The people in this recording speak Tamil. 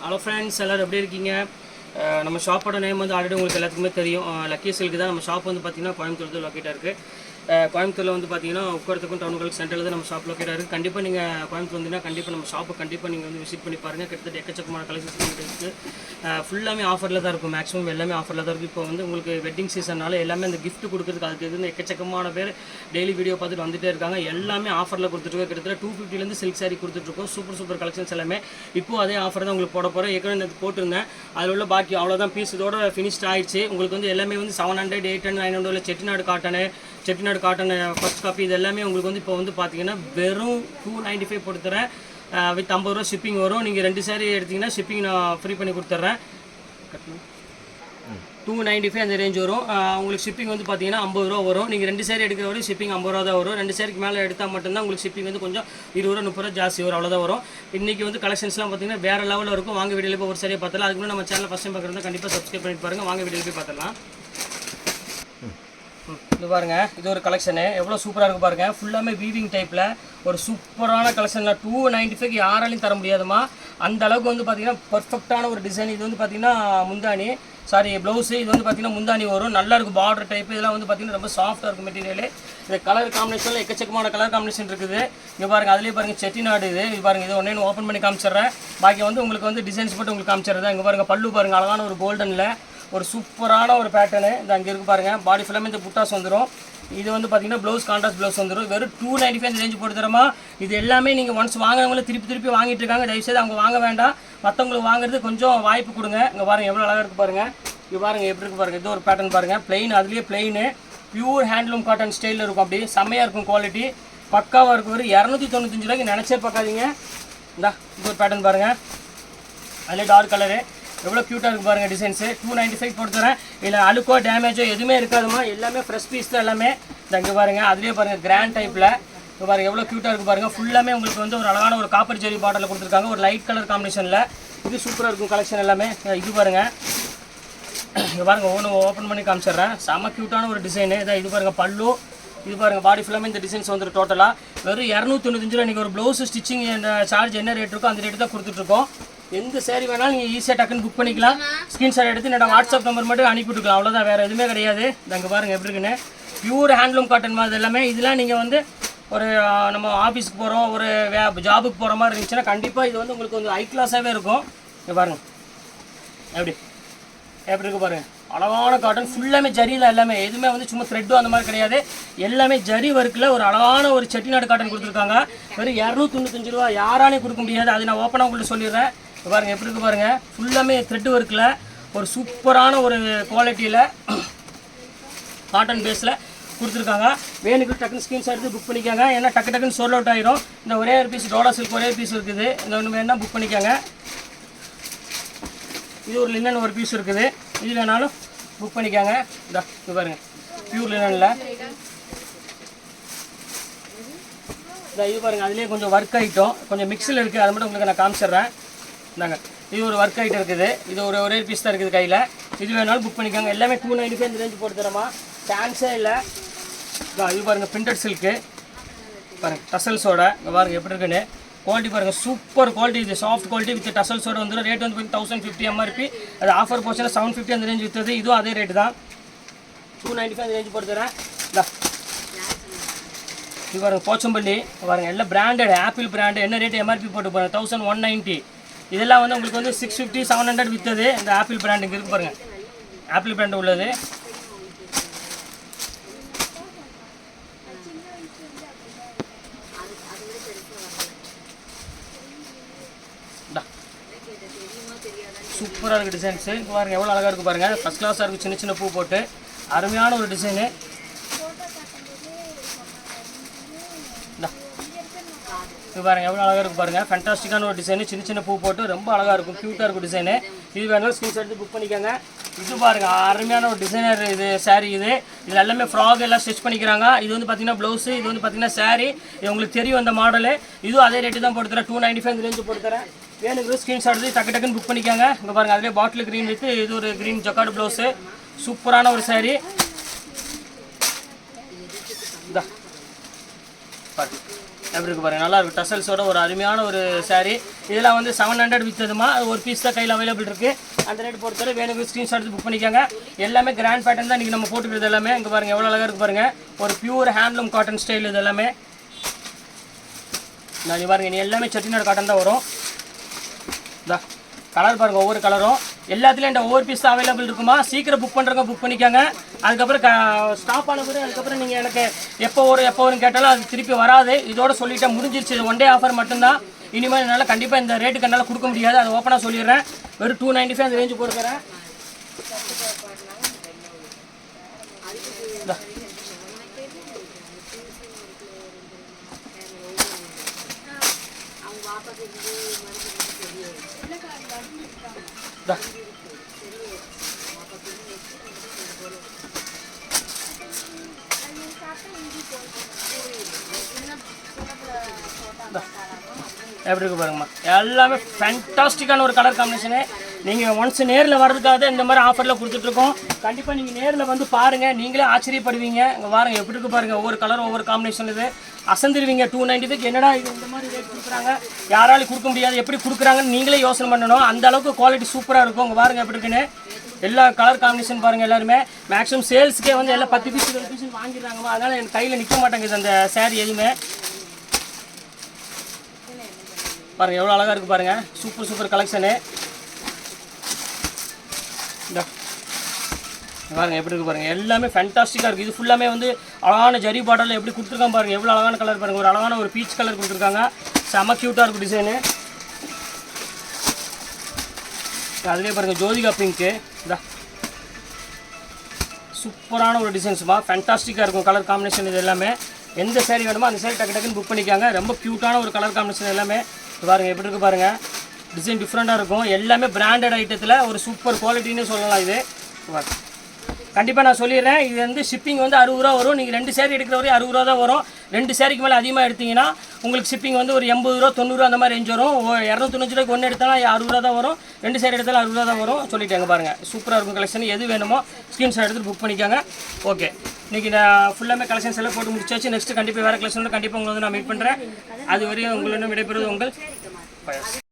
ஹலோ ஃப்ரெண்ட்ஸ், எல்லோரும் எப்படி இருக்கீங்க? நம்ம ஷாப்போட நேம் வந்து ஆல்ரெடி உங்களுக்கு எல்லாத்துக்குமே தெரியும். லக்கி சில்க் தான் நம்ம ஷாப் வந்து பார்த்திங்கன்னா கோயம்புத்தூர் லொக்கேட்டாக இருக்குது. கோயம்புத்தூரில் வந்து பார்த்தீங்கன்னா உட்காரத்துக்கும் டவுனுக்கு சென்டரில் தான் நம்ம ஷாப் லொக்கேட்டாக இருக்குது. கண்டிப்பாக நீங்கள் கோயம்புத்தூர் வந்தீங்கன்னா கண்டிப்பாக நம்ம ஷாப்பை கண்டிப்பாக நீங்கள் வந்து விசிட் பண்ணி பாருங்கள். கிட்டத்தட்ட எக்கச்சக்கமான கலெக்ஷன்ஸ் இருக்குது. ஃபுல்லாமே ஆஃபரில் தான் இருக்கும். மேக்ஸிமம் எல்லாமே ஆஃபரில் தான் இருக்குது. இப்போ வந்து உங்களுக்கு வெட்டிங் சீசன்னால எல்லாமே அந்த கிஃப்ட் கொடுக்குறதுக்கு அதுக்கு எதுன்னு எக்கச்சக்கமான பேர் டெய்லி வீடியோ பார்த்துட்டு வந்துட்டே இருக்காங்க. எல்லாமே ஆஃபரில் கொடுத்துருக்கோம். கிட்டத்தட்ட 250லேருந்து சில்க் சாரி கொடுத்துட்ருக்கோம். சூப்பர் கலெக்ஷன்ஸ் எல்லாமே இப்போது அதே ஆஃபர் தான் உங்களுக்கு போட போகிறேன். ஏற்கனவே எனக்கு போட்டிருந்தேன். அதில் உள்ள பாக்கி அவ்வளோதான் பீஸ் இதோட ஃபினிஷ்ட் ஆயிடுச்சு. உங்களுக்கு வந்து எல்லாமே வந்து 700, 800, 900 செட்டிநாடு காட்டன் ஃபர்ஸ்ட் காப்பி இது எல்லாமே உங்களுக்கு வந்து இப்போ வந்து பார்த்தீங்கன்னா வெறும் 295 போட்டுத்தரேன். வித் 50 ரூபா ஷிப்பிங் வரும். நீங்கள் 2 சாரி எடுத்திங்கன்னா ஷிப்பிங் நான் ஃப்ரீ பண்ணி கொடுத்துட்றேன். 295 அந்த ரேஞ்ச் வரும். உங்களுக்கு ஷிப்பிங் வந்து பார்த்தீங்கன்னா 50 ரூபா வரும். நீங்கள் 2 சாரி எடுக்கிற வரையும் ஷிப்பிங் 50 ரூபா தான் வரும். 2 சாரிக்கு மேலே எடுத்தால் மட்டும்தான் உங்களுக்கு ஷிப்பிங் வந்து கொஞ்சம் 20 ரூபா 30 ரூபா ஜாஸ்தி வரும். அவ்வளோதான் வரும். இன்றைக்கி வந்து கலெக்ஷன்ஸ்லாம் பார்த்தீங்கன்னா வேறு லெவலில் இருக்கும். வாங்க வீடியோவில் போய் ஒரு சரியாக பார்த்தலாம். அதுக்கு முன்னாடி நம்ம சேனல் ஃபஸ்ட் டைம் பார்க்குறதா கண்டிப்பாக சப்ஸ்கிரைப் பண்ணிட்டு பாருங்கள். வாங்க வீடியோவில் போய் பார்த்துலாம். இது பாருங்க, இது ஒரு கலெக்ஷனு எவ்வளோ சூப்பராக இருக்குது பாருங்கள். ஃபுல்லாமே வீவிங் டைப்பில் ஒரு சூப்பரான கலெக்ஷனில் 295 யாராலையும் தர முடியாதுமா. அந்த அளவுக்கு வந்து பார்த்தீங்கன்னா பர்ஃபெக்டான ஒரு டிசைன். இது வந்து பார்த்தீங்கன்னா முந்தானி ப்ளவுஸு. இது வந்து பார்த்தீங்கன்னா முந்தானி வரும். நல்லா இருக்கும் பார்டர் டைப். இதெல்லாம் வந்து பார்த்தீங்கன்னா ரொம்ப சாஃப்டாக இருக்கும் மெட்டீரியல். இந்த கலர் காம்பினேஷனில் எக்கச்சக்கமான கலர் காம்பினேஷன் இருக்குது. இங்கே பாருங்கள், அதுலேயே பாருங்கள் செட்டிநாடு. இது பாருங்கள், இது ஒன்றே ஓப்பன் பண்ணி காமிச்சிடுறேன். பாக்கி வந்து உங்களுக்கு வந்து டிசைன்ஸ் போட்டு உங்களுக்கு காமிச்சிடுறேன். இங்கே பாருங்கள், பல்லு பாருங்கள், அழகான ஒரு கோல்டனில் ஒரு சூப்பரான ஒரு பேட்டர்னு. இந்த அங்கே இருக்குது பாருங்கள். பாடி ஃபுல்லாமே இந்த புட்டாஸ் வந்துடும். இது வந்து பார்த்தீங்கன்னா ப்ளவுஸ் கான்ட்ராஸ்ட் ப்ளவுஸ் வந்துடும். வெறும் 295 ரேஞ்சு போட்டு தரமா. இது எல்லாமே நீங்கள் ஒன்ஸ் வாங்குறவங்களே திருப்பி வாங்கிட்டு இருக்காங்க. தயவுசெய்து அவங்க வாங்க வேண்டாம். மற்றவங்களுக்கு வாங்குறது கொஞ்சம் வாய்ப்பு கொடுங்க. இங்கே பாருங்கள் எவ்வளோ அழகாக இருக்குது பாருங்கள். இங்கே பாருங்கள் எப்படி இருக்குது பாருங்கள். இது ஒரு பேட்டர்ன் பாருங்கள். பிளெயின், அதுலேயே பிளெயின் பியூர் ஹேண்ட்லூம் காட்டன் ஸ்டைலில் இருக்கும். அப்படி செம்மையாக இருக்கும். குவாலிட்டி பக்காவாக இருக்கும். ஒரு 295 ரூபாய்க்கு நினச்சே பார்க்காதீங்க. இந்தா இது ஒரு பேட்டர்ன் பாருங்கள். அதிலே டார்க் கலரு எவ்வளோ க்யூட்டாக இருக்குது பாருங்கள். டிசைன்ஸு 295 போட்டு தரேன். இல்லை அழுக்கோ டேமேஜோ எதுவுமே இருக்காதுமா. எல்லாமே ஃப்ரெஷ் பீஸ் தான் எல்லாமே. இங்கே பாருங்கள், அதுலேயே பாருங்கள் கிராண்ட் டைப்பில். இப்போ பாருங்கள் எவ்வளோ க்யூட்டாக இருக்குது பாருங்கள். ஃபுல்லாமே உங்களுக்கு வந்து ஒரு அழகான ஒரு காப்பர் ஜெரி பாட்டில் கொடுத்துருக்காங்க. ஒரு லைட் கலர் காம்பினேஷனில். இது சூப்பராக இருக்கும் கலெக்ஷன் எல்லாமே. இது பாருங்கள், இங்கே பாருங்கள் ஒவ்வொன்று ஓப்பன் பண்ணி காமிச்சிடுறேன். செம்ம க்யூட்டான ஒரு டிசைனு. இதான் இது பாருங்கள் பல்லு. இது பாருங்கள் பாடி ஃபுல்லாமே இந்த டிசைன்ஸ் வந்துடும். டோட்டலாக வெறும் 295 ரூபா. இன்றைக்கி ஒரு ப்ளவுஸ் ஸ்டிச்சிங் சார்ஜ் என்ன ரேட் இருக்கோ அந்த ரேட்டு தான் கொடுத்துட்ருக்கோம். எந்த சேரீ வேணாலும் நீங்கள் ஈஸியாக டக்குன்னு புக் பண்ணிக்கலாம். ஸ்க்ரீன்ஷாட் எடுத்து என்னோட வாட்ஸ்அப் நம்பர் மட்டும் அனுப்பிவிட்டுக்கலாம். அவ்வளோதான், வேறு எதுவுமே கிடையாது. அங்கே பாருங்கள் எப்படி இருக்குன்னு. பியூர் ஹேண்ட்லூம் காட்டன் மாதிரி எல்லாமே. இதெல்லாம் நீங்கள் வந்து ஒரு நம்ம ஆஃபீஸுக்கு போகிறோம், ஒரு ஜாபுக்கு போகிற மாதிரி இருந்துச்சுன்னா கண்டிப்பாக இது வந்து உங்களுக்கு வந்து ஹை கிளாஸாகவே இருக்கும். இங்கே பாருங்கள் எப்படி இருக்குது பாருங்கள். அழகான காட்டன் ஃபுல்லாமே ஜரியில் எல்லாமே. எதுவுமே வந்து சும்மா த்ரெட்டும் அந்த மாதிரி கிடையாது. எல்லாமே ஜரி ஒர்க்கில் ஒரு அழகான ஒரு செட்டிநாடு காட்டன் கொடுத்துருக்காங்க. வெறும் 295 ரூபா யாராலையும் கொடுக்க முடியாது. அது நான் ஓப்பனாக உங்களுக்கு சொல்லிடுறேன். பாருங்கள் எப்படி இருக்குது பாருங்கள். ஃபுல்லாமே த்ரெட் ஒர்க்கில் ஒரு சூப்பரான ஒரு குவாலிட்டியில் காட்டன் பேஸில் கொடுத்துருக்காங்க. வேணுக்கு டக்குன்னு ஸ்க்ரீன்ஷாட் எடுத்து புக் பண்ணிக்காங்க. ஏன்னா டக்குன்னு சோல்ட் அவுட் ஆயிரும். இந்த ஒரே ஒரு பீஸ் டோலா சில்க் ஒரே பீஸ் இருக்குது. இந்த ஒன்று வேணால் புக் பண்ணிக்காங்க. இது ஒரு லினன் ஒரு பீஸ் இருக்குது. இது வேணாலும் புக் பண்ணிக்காங்க. இது பாருங்கள் பியூர் லினனில். இது பாருங்கள், அதுலேயே கொஞ்சம் ஒர்க் ஐட்டம் கொஞ்சம் மிக்ஸில் இருக்குது. அது மட்டும் உங்களுக்கு நான் காமிச்சிட்றேன். இந்தாங்க, இது ஒரு ஒர்க் ஐட்டம் இருக்குது. இது ஒரே பீஸ் தான் இருக்குது கையில். இது வேணாலும் புக் பண்ணிக்காங்க. எல்லாமே 295 இந்த ரேஞ்சு போட்டு தரமா. சான்ஸே இல்லை. இது பாருங்கள் பிரிண்டட் சில்க்கு பாருங்கள் டசல்ஸோட. இங்கே பாருங்கள் எப்படி இருக்குன்னு. குவாலிட்டி பாருங்கள், சூப்பர் குவாலிட்டி. இது சாஃப்ட் குவாலிட்டி வித் டசல்ஸோட வந்துடும். ரேட் வந்து 1050 MRP. அது ஆஃபர் போச்சுன்னா 750 அந்த ரேஞ்ச் விற்றது. இதுவும் அதே ரேட்டு தான். 295 அந்த ரேஞ்சு போட்டு தரேன். இது பாருங்கள் போச்சம்பள்ளி பாருங்கள். எல்லாம் பிராண்டட் ஆப்பிள் பிராண்டு. என்ன ரேட்டு MRP போட்டு பாருங்கள் 1190. இதெல்லாம் வந்து உங்களுக்கு வந்து 650 700 விற்றது. இந்த ஆப்பிள் பிராண்ட் இங்கே இருக்குது பாருங்கள். ஆப்பிள் பிராண்டு உள்ளது. சூப்பராக இருக்குது டிசைன்ஸு. இப்போ பாருங்கள் எவ்வளோ அழகாக இருக்குது பாருங்கள். ஃபஸ்ட் கிளாஸாக இருக்குது. சின்ன பூ போட்டு அருமையான ஒரு டிசைனு. இது பாருங்கள் எவ்வளோ அழகாக இருக்குது பாருங்கள். ஃபேண்டாஸ்டிக்கான ஒரு டிசைனு. சின்ன பூ போட்டு ரொம்ப அழகாக இருக்கும். க்யூட்டாக இருக்கும் டிசைனு. இது வேணாலும் ஸ்க்ரீன்ஷாட் எடுத்து புக் பண்ணிக்கோங்க. இது பாருங்கள் அருமையான ஒரு டிசைனர். இது சாரீ. இது எல்லாமே ஃப்ராக் எல்லாம் ஸ்டிச் பண்ணிக்கிறாங்க. இது வந்து பார்த்தீங்கன்னா ப்ளவுஸு. இது வந்து பார்த்தீங்கன்னா சாரீ. இது உங்களுக்கு தெரியும் அந்த மாடலு. இதுவும் அதே ரேட்டு தான் போட்டு தரேன். 295 ரேஞ்சு போட்டு தரேன். வேணுங்கிற ஸ்க்ரீன்ஷாட் எடுத்து டக்குன்னு புக் பண்ணிக்கோங்க. இங்கே பாருங்கள் அதிலே பாட்டில் க்ரீன் வித்து இது ஒரு க்ரீன் ஜக்கார்டு ப்ளவுஸு. சூப்பரான ஒரு சாரீ. இதா பாருங்கள் எப்படி இருக்கு பாருங்கள், நல்லா இருக்கும். டசல்ஸோட ஒரு அருமையான ஒரு சாரீ. இதெல்லாம் வந்து 700 விற்றதுமா, ஒரு பீஸ் தான் கையில் அவைலபிள் இருக்குது. அந்த ரேட் பொறுத்தவரை வேணும் ஸ்க்ரீன்ஷாட் எடுத்து புக் பண்ணிக்கோங்க. எல்லாமே கிராண்ட் பேட்டர்ன் தான் இன்றைக்கி நம்ம போட்டுக்கிறது எல்லாமே. இங்கே பாருங்கள் எவ்வளோ அழகாக இருக்குது பாருங்கள், ஒரு பியூர் ஹேண்ட்லூம் காட்டன் ஸ்டைல். இது எல்லாமே நான் பாருங்கள், இனி எல்லாமே செட்டிநாடு காட்டன் தான் வரும். இதான் கலர் பாருங்கள், ஒவ்வொரு கலரும் எல்லாத்துலேயும் இந்த ஒவ்வொரு பீஸ் தான் அவைலபிள் இருக்குமா. சீக்கிரம் புக் பண்ணுறவங்க புக் பண்ணிக்கோங்க. அதுக்கப்புறம் ஸ்டாப் ஆன பிறகு அதுக்கப்புறம் நீங்கள் எனக்கு எப்போ வரும் கேட்டாலும் அது திருப்பி வராது. இதோட சொல்லிட்டேன், முடிஞ்சிருச்சு. இது 1 டே ஆஃபர் மட்டும்தான். இனிமேல் என்னால் கண்டிப்பாக இந்த ரேட்டுக்கு என்னால் கொடுக்க முடியாது. அது ஓப்பனாக சொல்லிடுறேன். வெறும் 295 அந்த ரேஞ்சு போட்டுக்கிறேன். எப்படி இருக்கு பாருங்கம்மா, எல்லாமே ஃபேண்டாஸ்டிக்கான ஒரு கலர் காம்பினேஷனு. நீங்கள் ஒன்ஸ் நேரில் வர்றதுக்காக இந்த மாதிரி ஆஃபரில் கொடுத்துட்ருக்கோம். கண்டிப்பாக நீங்கள் நேரில் வந்து பாருங்கள், நீங்களே ஆச்சரியப்படுவீங்க. இங்கே பாருங்கள் எப்படி இருக்கு பாருங்கள், ஒவ்வொரு கலரும் ஒவ்வொரு காம்பினேஷன். இது அசந்துருவீங்க. 295 என்னடா இது இந்த மாதிரி ரேட் கொடுக்குறாங்க, யாராலையும் கொடுக்க முடியாது, எப்படி கொடுக்குறாங்கன்னு நீங்களே யோசனை பண்ணணும். அந்த அளவுக்கு குவாலிட்டி சூப்பராக இருக்கும். இங்கே பாருங்கள் எப்படி இருக்குன்னு. எல்லா கலர் காம்பினேஷன் பாருங்கள். எல்லாருமே மேக்ஸிமம் சேல்ஸுக்கே வந்து எல்லாம் 10 பீஸ் 20 பீஸ் வாங்கிடுறாங்கம்மா. அதனால் என் கையில் நிற்க மாட்டேங்குது அந்த சாரீ எதுவுமே. பாருங்கள் எவ்வளோ அழகாக இருக்குது பாருங்கள், சூப்பர் கலெக்ஷனு. இந்த பாருங்கள் எப்படி இருக்குது பாருங்கள், எல்லாமே ஃபேண்டாஸ்டிக்காக இருக்குது. இது ஃபுல்லாமே வந்து அழகான ஜரி பாட்டில் எப்படி கொடுத்துருக்காங்க பாருங்கள், எவ்வளோ அழகான கலர் பாருங்கள். ஒரு அழகான ஒரு பீச் கலர் கொடுத்துருக்காங்க. செம க்யூட்டாக இருக்கும் டிசைனு. அதுலேயே பாருங்கள் ஜோதிகா பிங்க்கு. இந்த சூப்பரான ஒரு டிசைன்ஸுமா, ஃபேண்டாஸ்டிக்காக இருக்கும் கலர் காம்பினேஷன். இது எல்லாமே எந்த சேரீ வேணுமோ அந்த சேரீ டக்குன்னு புக் பண்ணிக்காங்க. ரொம்ப க்யூட்டான ஒரு கலர் காம்பினேஷன் எல்லாமே. பாருங்கள் எப்படி இருக்குது பாருங்கள், டிசைன் டிஃப்ரெண்ட்டாக இருக்கும். எல்லாமே பிராண்டட் ஐட்டத்தில் ஒரு சூப்பர் குவாலிட்டின்னு சொல்லலாம். இது கண்டிப்பாக நான் சொல்லிடுறேன். இது வந்து ஷிப்பிங் வந்து 60 ரூபா வரும். நீங்கள் 2 சேரீ எடுக்கிற வரையும் 60 ரூபா தான் வரும். 2 சேரீக்கு மேலே அதிகமாக எடுத்திங்கன்னா உங்களுக்கு ஷிப்பிங் வந்து ஒரு 80 ரூபா 90 ரூபா அந்த மாதிரி ரேஞ்ச் வரும். 295 ரூபாய்க்கு ஒன்று எடுத்தாலும் 60 ரூபா தான் வரும். 2 சேரீ எடுத்தாலும் 60 ரூபா தான் வரும். சொல்லிட்டாங்க பாருங்கள், சூப்பராக இருக்கும் கலெக்ஷன். எது வேணுமோ ஸ்க்ரீன்ஷாட் எடுத்து புக் பண்ணிக்காங்க. ஓகே, இன்றைக்கி நான் ஃபுல்லாமே கலெக்ஷன்ஸ் எல்லாம் போட்டு முடிச்சாச்சு. நெக்ஸ்ட்டு கண்டிப்பாக வேறு கலெக்ஷன் கண்டிப்பாக உங்களை வந்து நான் மீட் பண்ணுறேன். அது வரையும் உங்களிடம் விடைபெறுவது உங்கள்